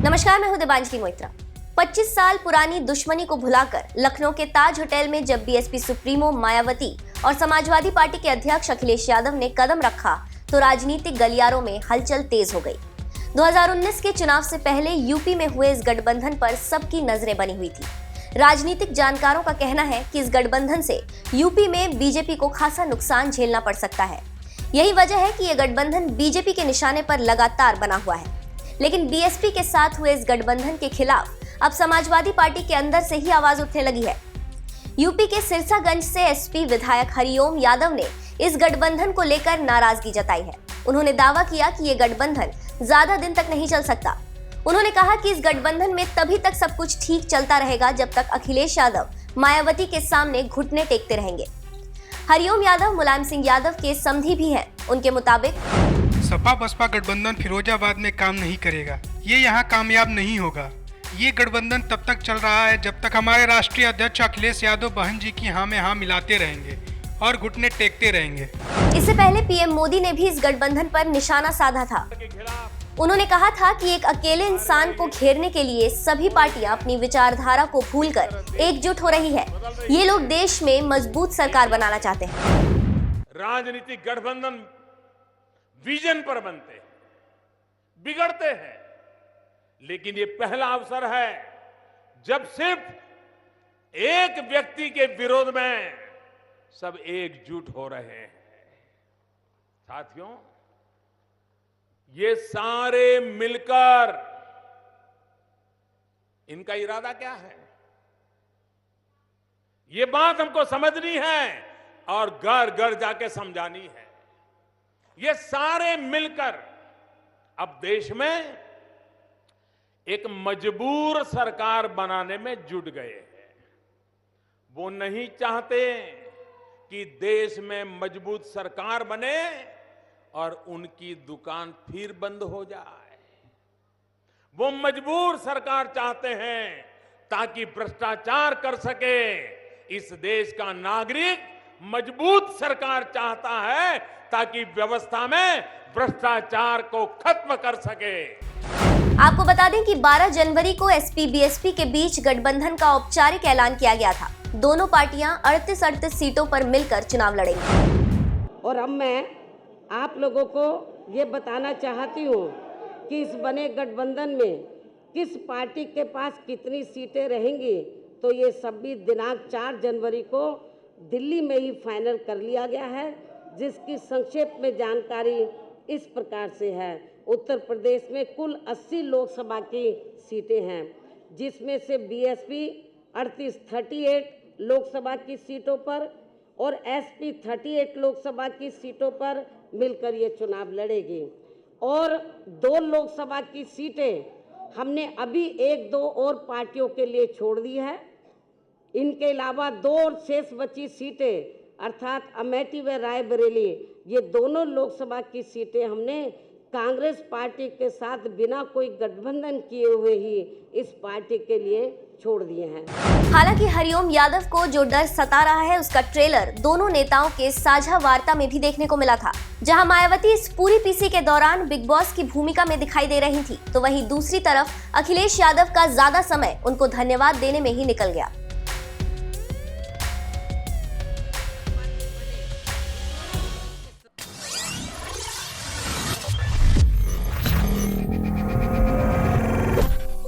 नमस्कार, मैं हूं देबांजलि मोइत्रा। 25 साल पुरानी दुश्मनी को भुलाकर लखनऊ के ताज होटल में जब बीएसपी सुप्रीमो मायावती और समाजवादी पार्टी के अध्यक्ष अखिलेश यादव ने कदम रखा तो राजनीतिक गलियारों में हलचल तेज हो गई। 2019 के चुनाव से पहले यूपी में हुए इस गठबंधन पर सबकी नजरें बनी हुई थी। राजनीतिक जानकारों का कहना है कि इस गठबंधन से यूपी में बीजेपी को खासा नुकसान झेलना पड़ सकता है। यही वजह है कि यह गठबंधन बीजेपी के निशाने पर लगातार बना हुआ है। लेकिन बीएसपी के साथ हुए इस गठबंधन के खिलाफ अब समाजवादी पार्टी के अंदर से ही आवाज उठने लगी है। यूपी के सिरसागंज से एसपी विधायक हरिओम यादव ने इस गठबंधन को लेकर नाराजगी जताई है। उन्होंने दावा किया कि ये गठबंधन ज्यादा दिन तक नहीं चल सकता। उन्होंने कहा कि इस गठबंधन में तभी तक सब कुछ ठीक चलता रहेगा जब तक अखिलेश यादव मायावती के सामने घुटने टेकते रहेंगे। हरिओम यादव मुलायम सिंह यादव के समधी भी हैं। उनके मुताबिक सपा बसपा गठबंधन फिरोजाबाद में काम नहीं करेगा, ये यहाँ कामयाब नहीं होगा। ये गठबंधन तब तक चल रहा है जब तक हमारे राष्ट्रीय अध्यक्ष अखिलेश यादव बहन जी की हाँ में हाँ मिलाते रहेंगे और घुटने टेकते रहेंगे। इससे पहले पीएम मोदी ने भी इस गठबंधन पर निशाना साधा था। उन्होंने कहा था कि एक अकेले इंसान को घेरने के लिए सभी पार्टियां अपनी विचारधारा को भूलकर एकजुट हो रही है। ये लोग देश में मजबूत सरकार बनाना चाहते हैं। राजनीतिक गठबंधन विजन पर बनते हैं, बिगड़ते हैं, लेकिन ये पहला अवसर है जब सिर्फ एक व्यक्ति के विरोध में सब एकजुट हो रहे हैं। साथियों, ये सारे मिलकर इनका इरादा क्या है, ये बात हमको समझनी है और घर घर जाके समझानी है। ये सारे मिलकर अब देश में एक मजबूर सरकार बनाने में जुट गए हैं। वो नहीं चाहते कि देश में मजबूत सरकार बने और उनकी दुकान फिर बंद हो जाए। वो मजबूर सरकार चाहते हैं ताकि भ्रष्टाचार कर सके। इस देश का नागरिक मजबूत सरकार चाहता है ताकि व्यवस्था में भ्रष्टाचार को खत्म कर सके। आपको बता दें कि 12 जनवरी को एसपी बीएसपी के बीच गठबंधन का औपचारिक ऐलान किया गया था। दोनों पार्टियां 38 सीटों पर मिलकर चुनाव लड़ेंगी। और अब मैं आप लोगों को ये बताना चाहती हूँ कि इस बने गठबंधन में किस पार्टी के पास कितनी सीटें रहेंगी, तो ये सभी दिनांक 4 जनवरी को दिल्ली में ही फाइनल कर लिया गया है, जिसकी संक्षेप में जानकारी इस प्रकार से है। उत्तर प्रदेश में कुल 80 लोकसभा की सीटें हैं, जिसमें से बीएसपी 38 लोकसभा की सीटों पर और एसपी 38 लोकसभा की सीटों पर मिलकर ये चुनाव लड़ेगी। और 2 लोकसभा की सीटें हमने अभी 1-2 और पार्टियों के लिए छोड़ दी है। इनके अलावा 2 और शेष बची सीटें अर्थात अमेठी व रायबरेली, ये दोनों लोकसभा की सीटें हमने कांग्रेस पार्टी के साथ बिना कोई गठबंधन किए हुए ही इस पार्टी के लिए छोड़ दिए हैं। हालांकि हरिओम यादव को जो डर सता रहा है उसका ट्रेलर दोनों नेताओं के साझा वार्ता में भी देखने को मिला था, जहां मायावती इस पूरी पीसी के दौरान बिग बॉस की भूमिका में दिखाई दे रही थी, तो वहीं दूसरी तरफ अखिलेश यादव का ज्यादा समय उनको धन्यवाद देने में ही निकल गया।